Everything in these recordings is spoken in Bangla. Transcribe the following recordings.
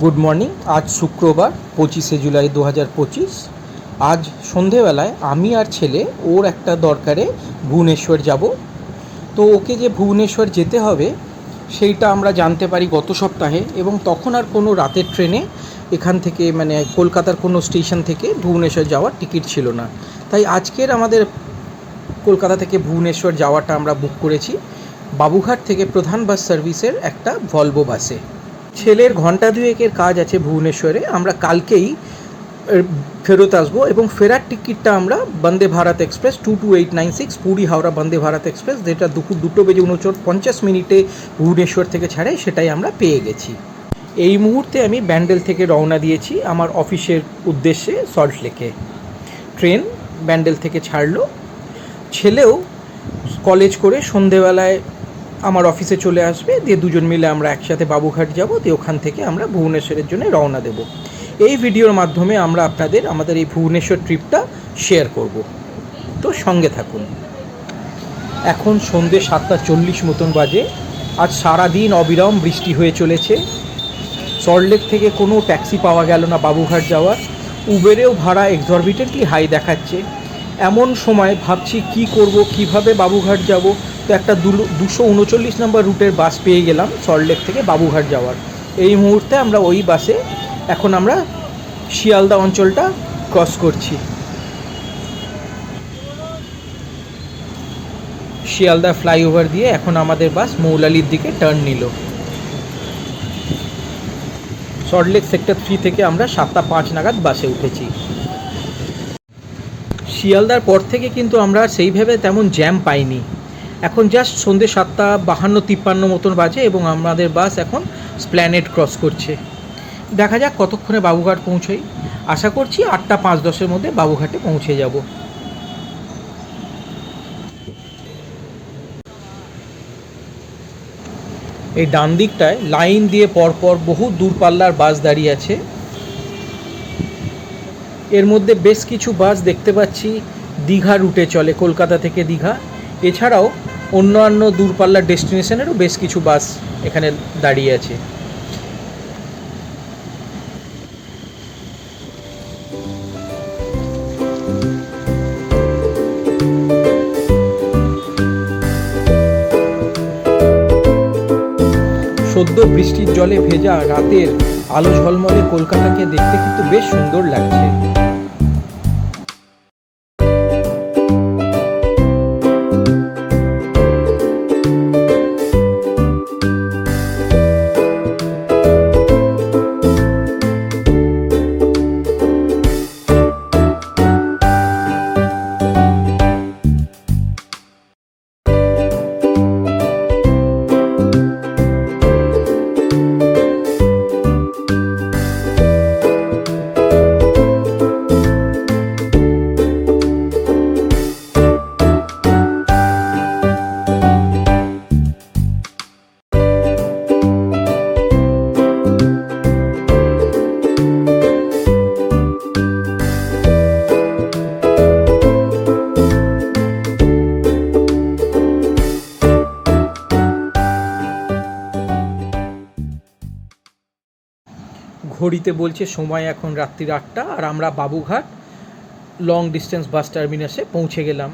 Good morning. আজ শুক্রবার 25শে জুলাই 2025। আজ সন্ধেবেলায় আমি আর ছেলে ওর একটা দরকারে ভুবনেশ্বর যাব। তো ওকে যে ভুবনেশ্বর যেতে হবে সেইটা আমরা জানতে পারি গত সপ্তাহে, এবং তখন আর কোনো রাতের ট্রেনে এখান থেকে কলকাতার কোনো স্টেশন থেকে ভুবনেশ্বর যাওয়ার টিকিট ছিল না। তাই আজকের আমাদের কলকাতা থেকে ভুবনেশ্বর যাওয়াটা আমরা বুক করেছি বাবুঘাট থেকে প্রধান বাস সার্ভিসের একটা ভলভো বাসে। ছেলের ঘন্টা দুয়েকের কাজ আছে ভুবনেশ্বরে, আমরা কালকেই ফেরত আসবো এবং ফেরার টিকিটটা আমরা বন্দে ভারত এক্সপ্রেস 22896 পুরী হাওড়া বন্দে ভারত এক্সপ্রেস, যেটা দুপুর 2:49 ভুবনেশ্বর থেকে ছাড়ে, সেটাই আমরা পেয়ে গেছি। এই মুহূর্তে আমি ব্যান্ডেল থেকে রওনা দিয়েছি আমার অফিসের উদ্দেশ্যে সল্টলেকে। ট্রেন ব্যান্ডেল থেকে ছাড়লো। ছেলেও কলেজ করে সন্ধেবেলায় আমার অফিসে চলে আসবে, দিয়ে দুজন মিলে আমরা একসাথে বাবুঘাট যাব, দিয়ে ওখান থেকে আমরা ভুবনেশ্বরের জন্য রওনা দেব। এই ভিডিওর মাধ্যমে আমরা আপনাদের আমাদের এই ভুবনেশ্বর ট্রিপটা শেয়ার করব, তো সঙ্গে থাকুন। এখন সন্ধ্যে 7:40 মতন বাজে। আজ সারাদিন অবিরাম বৃষ্টি হয়ে চলেছে। সল্টলেক থেকে কোনো ট্যাক্সি পাওয়া গেল না বাবুঘাট যাওয়ার। উবেরেও ভাড়া এক্সরবিটেন্টলি হাই দেখাচ্ছে। এমন সময় ভাবছি কি করব, কিভাবে বাবুঘাট যাব। তো একটা 239 নম্বর রুটের বাস পেয়ে গেলাম সল্টলেক থেকে বাবুঘাট যাওয়ার। এই মুহূর্তে আমরা ওই বাসে এখন আমরা শিয়ালদা অঞ্চলটা ক্রস করছি। শিয়ালদা ফ্লাইওভার দিয়ে এখন আমাদের বাস মৌলালির দিকে টার্ন নিল। সল্টলেক সেক্টর 3 থেকে আমরা 7:05 নাগাদ বাসে উঠেছি। শিয়ালদার পর থেকে কিন্তু আমরা সেইভাবে তেমন জ্যাম পাইনি। এখন জাস্ট সন্ধ্যে 7:52-53 মতন বাজে এবং আমাদের বাস এখন স্প্ল্যানেড ক্রস করছে। দেখা যাক কতক্ষণে বাবুঘাট পৌঁছাই। আশা করছি 8:05-10 মধ্যে বাবুঘাটে পৌঁছে যাব। এই ডান দিকটায় লাইন দিয়ে পরপর বহু দূরপাল্লার বাস দাঁড়িয়ে আছে। এর মধ্যে বেশ কিছু বাস দেখতে পাচ্ছি দীঘা রুটে চলে, কলকাতা থেকে দীঘা। এছাড়াও অন্যান্য দূরপাল্লার ডেস্টিনেশনেরও বেশ কিছু বাস এখানে দাঁড়িয়ে আছে। সদ্য বৃষ্টির জলে ভেজা রাতের আলো ঝলমলে কলকাতাকে দেখতে কিন্তু বেশ সুন্দর লাগছে। ঘড়িতে বলছে সময় এখন রাত্রি 8টা, আর আমরা বাবুঘাট লং ডিস্টেন্স বাস টার্মিনাসে পৌঁছে গেলাম।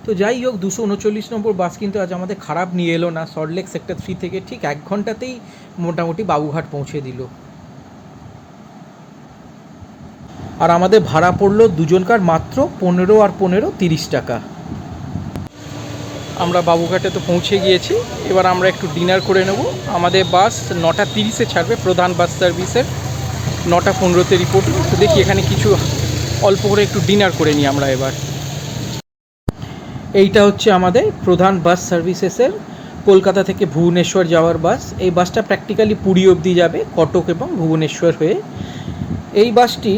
তো যাই হোক, 239 নম্বর বাস কিন্তু আজ আমাদের খারাপ নিয়ে এলো না। সল্টলেক সেক্টর 3 থেকে ঠিক 1 ঘন্টাতেই মোটামুটি বাবুঘাট পৌঁছে দিল। আর আমাদের ভাড়া পড়লো দুজনকার মাত্র 15 আর 15 30 টাকা। আমরা বাবুঘাটে তো পৌঁছে গিয়েছি। এবার আমরা একটু ডিনার করে নেব। আমাদের বাস 9:30-এ ছাড়বে প্রধান বাস সার্ভিসের। 9:15-তে রিপোর্টিং। তো দেখি এখানে কিছু অল্প করে একটু ডিনার করে নিই আমরা এবার। এইটা হচ্ছে আমাদের প্রধান বাস সার্ভিসেসের কলকাতা থেকে ভুবনেশ্বর যাওয়ার বাস। এই বাসটা প্র্যাকটিক্যালি পুরী অবধি যাবে, কটক এবং ভুবনেশ্বর হয়ে। এই বাসটি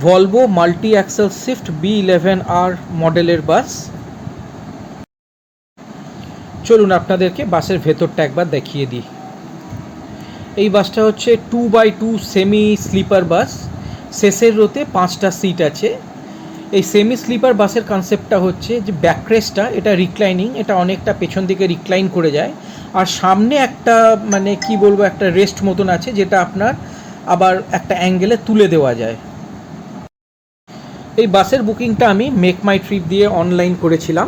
Volvo multi axle Swift B11R মডেলের বাস। চলুন আপনাদেরকে বাসের ভেতরটা একবার দেখিয়ে দিই। এই বাসটা হচ্ছে 2x2 সেমি স্লিপার বাস। শেষের রোতে 5টা সিট আছে। এই সেমি স্লিপার বাসের কনসেপ্টটা হচ্ছে যে ব্যাকরেস্টটা এটা রিক্লাইনিং, এটা অনেকটা পেছন দিকে রিক্লাইন করে যায়। আর সামনে একটা মানে কি বলবো একটা রেস্ট মতন আছে, যেটা আপনার আবার একটা অ্যাঙ্গেলে তুলে দেওয়া যায়। এই বাসের বুকিংটা আমি মেক মাই ট্রিপ দিয়ে অনলাইন করেছিলাম।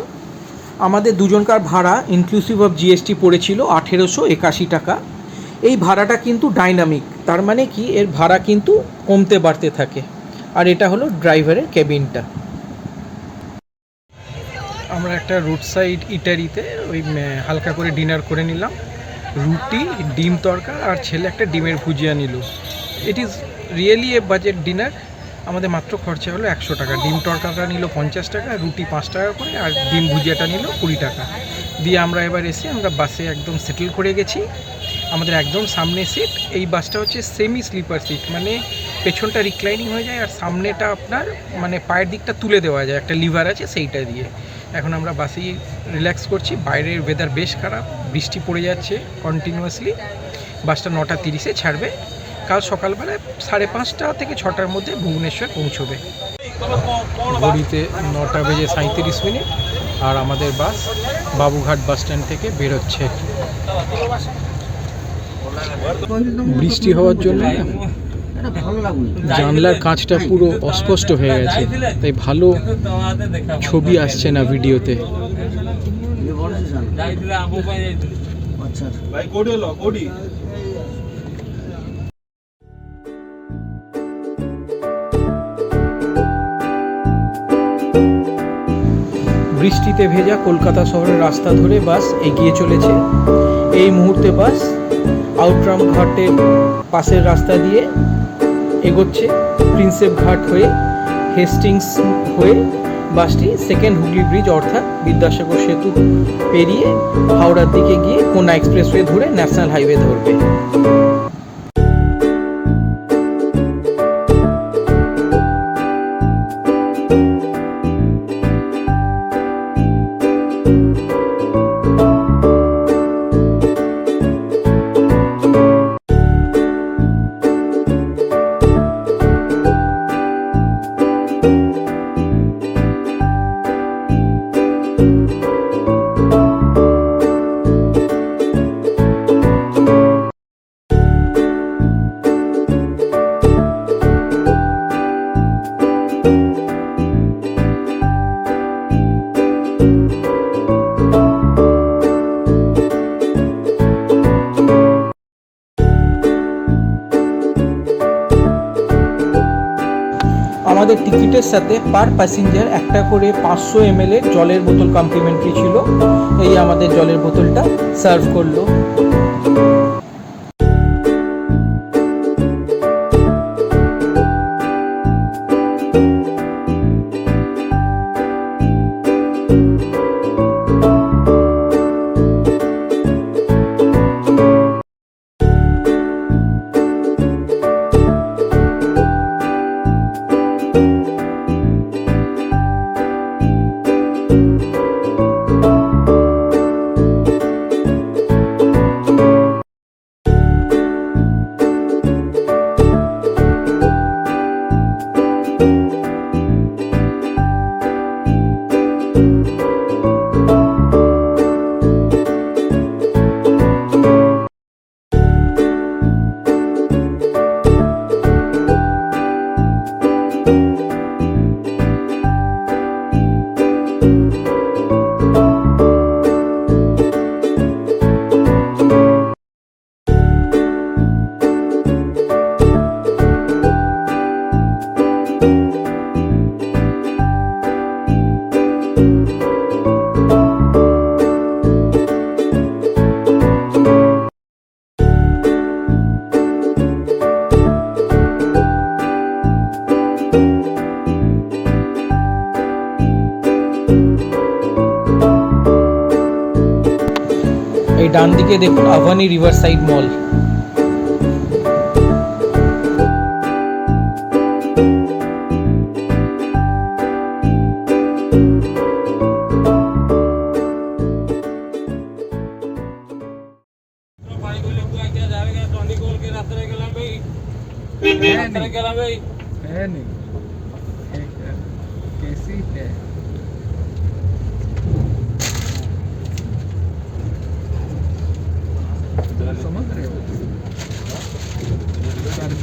আমাদের দুজনকার ভাড়া ইনক্লুসিভ অফ জিএসটি পড়েছিল 1881 টাকা। এই ভাড়াটা কিন্তু ডাইনামিক, তার মানে কি এর ভাড়া কিন্তু কমতে বাড়তে থাকে। আর এটা হলো ড্রাইভারের কেবিনটা। আমরা একটা রোড সাইড ইটারিতে ওই হালকা করে ডিনার করে নিলাম, রুটি, ডিম তড়কা, আর ছেলে একটা ডিমের ভুজিয়া নিল। It is really A budget dinner. আমাদের মাত্র খরচা হলো 100 টাকা। ডিম তড়কাটা নিল 50 টাকা, রুটি 5 টাকা করে, আর ডিম ভুজিয়াটা নিল 20 টাকা দিয়ে আমরা এবার এসে আমরা বাসে একদম সেটেল করে গেছি। আমাদের একদম সামনে সিট। এই বাসটা হচ্ছে সেমি স্লিপার সিট, মানে পেছনটা রিক্লাইনিং হয়ে যায় আর সামনেটা আপনার মানে পায়ের দিকটা তুলে দেওয়া যায়, একটা লিভার আছে সেইটা দিয়ে। এখন আমরা বাসেই রিল্যাক্স করছি। বাইরের ওয়েদার বেশ খারাপ, বৃষ্টি পড়ে যাচ্ছে কন্টিনিউয়াসলি। বাসটা 9:30-এ ছাড়বে। কাল সকালবেলায় 5:30 থেকে 6টার মধ্যে ভুবনেশ্বর পৌঁছবে। ঘড়িতে 9:37 আর আমাদের বাস বাবুঘাট বাস স্ট্যান্ড থেকে বেরোচ্ছে। বৃষ্টি হওয়ার জন্য জানলার কাঁচটা পুরো অস্পষ্ট হয়ে গেছে, তাই ভালো ছবি আসছে না ভিডিওতে। বৃষ্টিতে ভেজা কলকাতা শহরের রাস্তা ধরে বাস এগিয়ে চলেছে। এই মুহূর্তে বাস আউটরাম ঘাটের পাশের রাস্তা দিয়ে এগোচ্ছে। প্রিন্সেপ ঘাট হয়ে হেস্টিংস হয়ে বাসটি সেকেন্ড হুগলি ব্রিজ অর্থাৎ বিদ্যাসাগর সেতু পেরিয়ে হাওড়ার দিকে গিয়ে কোনা এক্সপ্রেসওয়ে ধরে ন্যাশনাল হাইওয়ে ধরবে। আমাদের টিকিটের সাথে পার প্যাসেঞ্জার একটা করে 500 ml এর জলের বোতল কমপ্লিমেন্টারি ছিল। এই আমাদের জলের বোতলটা সার্ভ করলো। এই ডান দিকে দেখুন আভানি রিভার সাইড মল।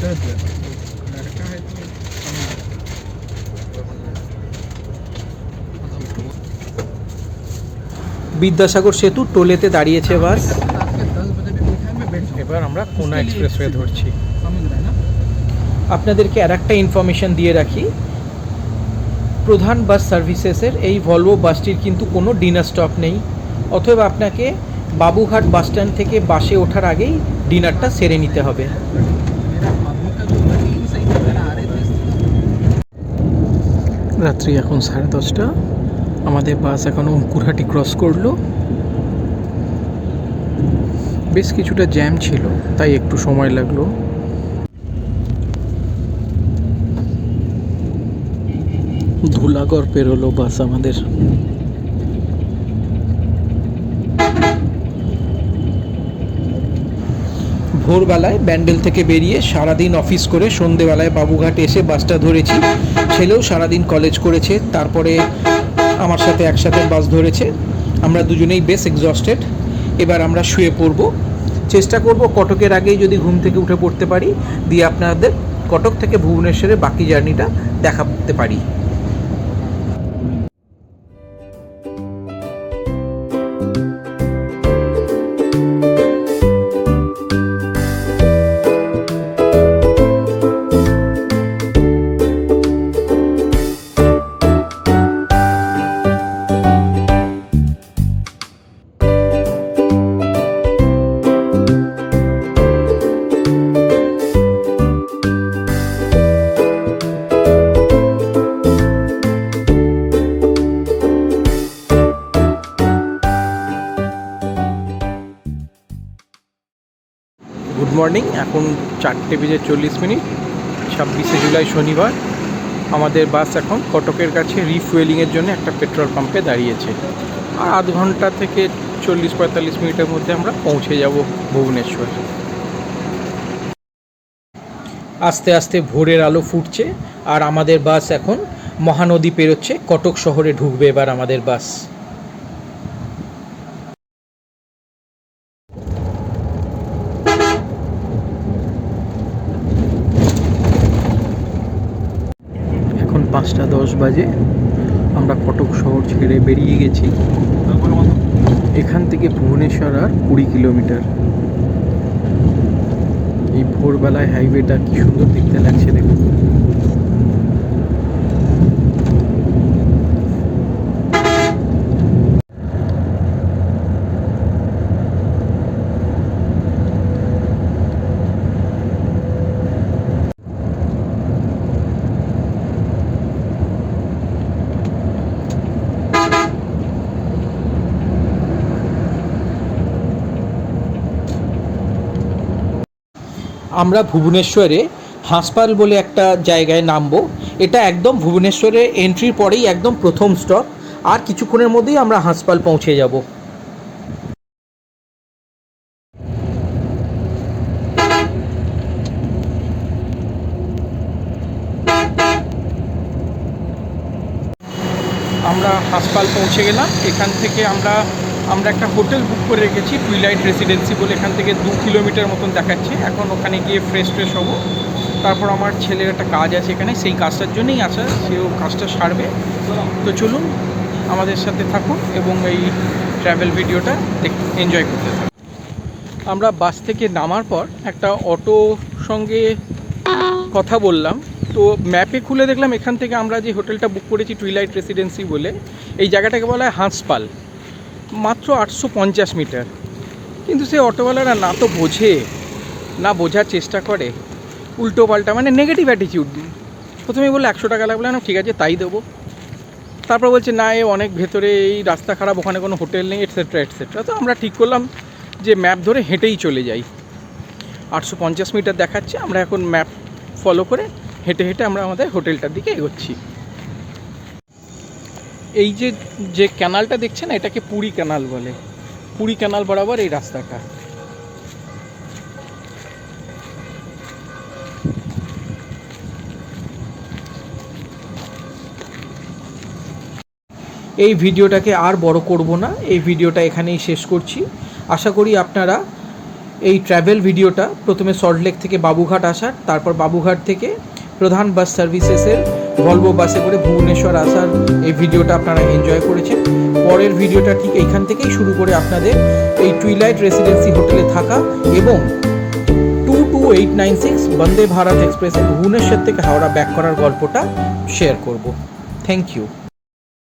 दर्द लड़का है तो বিদ্যাসাগর সেতু টোলেতে দাঁড়িয়েছে বাস। रात के 10 बजे भी बैठा है मैं बैठ जाऊँ এবার আমরা কোনা এক্সপ্রেসওয়ে ধরছি। समझ रहे हैं ना। আপনাদেরকে আর একটা ইনফরমেশন দিয়ে রাখি, প্রধান বাস সার্ভিসেসের এই ভলভো বাসটির কিন্তু কোনো ডিনার স্টপ নেই, অতএব আপনাকে বাবুঘাট বাস স্ট্যান্ড থেকে বাসে ওঠার আগেই ডিনারটা সেরে নিতে হবে। मेरा अभी का जो वर्डिंग सही था मेरा आ रहे थे রাত্রি এখন 10:30, আমাদের বাস এখন অঙ্কুরহাটি ক্রস করলো। বেশ কিছুটা জ্যাম ছিল, তাই একটু সময় লাগলো। ধুলাগড় পেরোলো বাস আমাদের। ভোরবেলায় ব্যান্ডেল থেকে বেরিয়ে সারাদিন অফিস করে সন্ধেবেলায় বাবুঘাট এসে বাসটা ধরেছি। ছেলেও সারাদিন কলেজ করেছে, তারপরে আমার সাথে একসাথে বাস ধরেছে। আমরা দুজনেই বেশ এক্সস্টেড। এবার আমরা শুয়ে পড়ব। চেষ্টা করব কটকের আগেই যদি ঘুম থেকে উঠে পড়তে পারি, দিয়ে আপনাদের কটক থেকে ভুবনেশ্বরে বাকি জার্নিটা দেখাতে পারি। গুড মর্নিং, এখন 4:40, 26শে জুলাই শনিবার। আমাদের বাস এখন কটকের কাছে রিফুয়েলিংয়ের জন্য একটা পেট্রোল পাম্পে দাঁড়িয়েছে। আর আধ ঘন্টা থেকে 40-45 মিনিটের মধ্যে আমরা পৌঁছে যাব ভুবনেশ্বর। আস্তে আস্তে ভোরের আলো ফুটছে আর আমাদের বাস এখন মহানদী পেরোচ্ছে। কটক শহরে ঢুকবে এবার আমাদের বাস। এখন 5:10 বাজে। আমরা কটক শহর ছেড়ে বেরিয়ে গেছি। এখান থেকে ভুবনেশ্বর আর 20 কিলোমিটার। এই ভোরবেলায় হাইওয়েটা কি সুন্দর দেখতে লাগছে দেখুন। আমরা ভুবনেশ্বরে হাঁসপাল বলে একটা জায়গায় নামবো। এটা একদম ভুবনেশ্বরে এন্ট্রির পরেই একদম প্রথম স্টপ। আর কিছুক্ষণের মধ্যেই আমরা হাঁসপাল পৌঁছে যাব। আমরা হাঁসপাল পৌঁছে গেলাম। এখান থেকে আমরা একটা হোটেল বুক করে রেখেছি, টুইলাইট রেসিডেন্সি বলে। এখান থেকে 2 কিলোমিটার মতন দেখাচ্ছে। এখন ওখানে গিয়ে ফ্রেশ হবো। তারপর আমার ছেলের একটা কাজ আছে এখানে, সেই কাজটার জন্যই আসা, সেও কাজটা সারবে। তো চলুন আমাদের সাথে থাকুন এবং এই ট্র্যাভেল ভিডিওটা এনজয় করতে থাকুন। আমরা বাস থেকে নামার পর একটা অটো সঙ্গে কথা বললাম। তো ম্যাপে খুলে দেখলাম এখান থেকে আমরা যে হোটেলটা বুক করেছি টুইলাইট রেসিডেন্সি বলে, এই জায়গাটাকে বলা হয় হাঁসপাল। মাত্র 850 মিটার। কিন্তু সে অটোওয়ালারা না তো বোঝে, না বোঝার চেষ্টা করে, উল্টো পাল্টা মানে নেগেটিভ অ্যাটিটিউড। প্রথমেই বললো 100 টাকা লাগবে না, ঠিক আছে তাই দেবো। তারপর বলছে না এ অনেক ভেতরে, এই রাস্তা খারাপ, ওখানে কোনো হোটেল নেই, এটসেট্রা এটসেট্রা। তো আমরা ঠিক করলাম যে ম্যাপ ধরে হেঁটেই চলে যাই। 850 মিটার দেখাচ্ছে, আমরা এখন ম্যাপ ফলো করে হেঁটে হেঁটে আমরা আমাদের হোটেলটার দিকে এগোচ্ছি। এই যে ক্যানালটা দেখছেন, এটাকে পুরী ক্যানাল বলে। পুরী ক্যানাল বরাবর এই রাস্তাটা। এই ভিডিওটাকে আর বড় করব না, এই ভিডিওটা এখানেই শেষ করছি। আশা করি আপনারা এই ট্র্যাভেল ভিডিওটা প্রথমে সল্টলেক থেকে বাবুঘাট আসার, তারপর বাবুঘাট থেকে প্রধান বাস সার্ভিসেসের ভলভো বাসে করে ভুবনেশ্বর আসার এই ভিডিওটা আপনারা এনজয় করেছেন। পরের ভিডিওটা ঠিক এইখান থেকেই শুরু করে আপনাদের এই টুইলাইট রেসিডেন্সি হোটেলে থাকা এবং 22896 বন্দে ভারত এক্সপ্রেসে ভুবনেশ্বর থেকে হাওড়া ব্যাক করার গল্পটা শেয়ার করব। Thank you.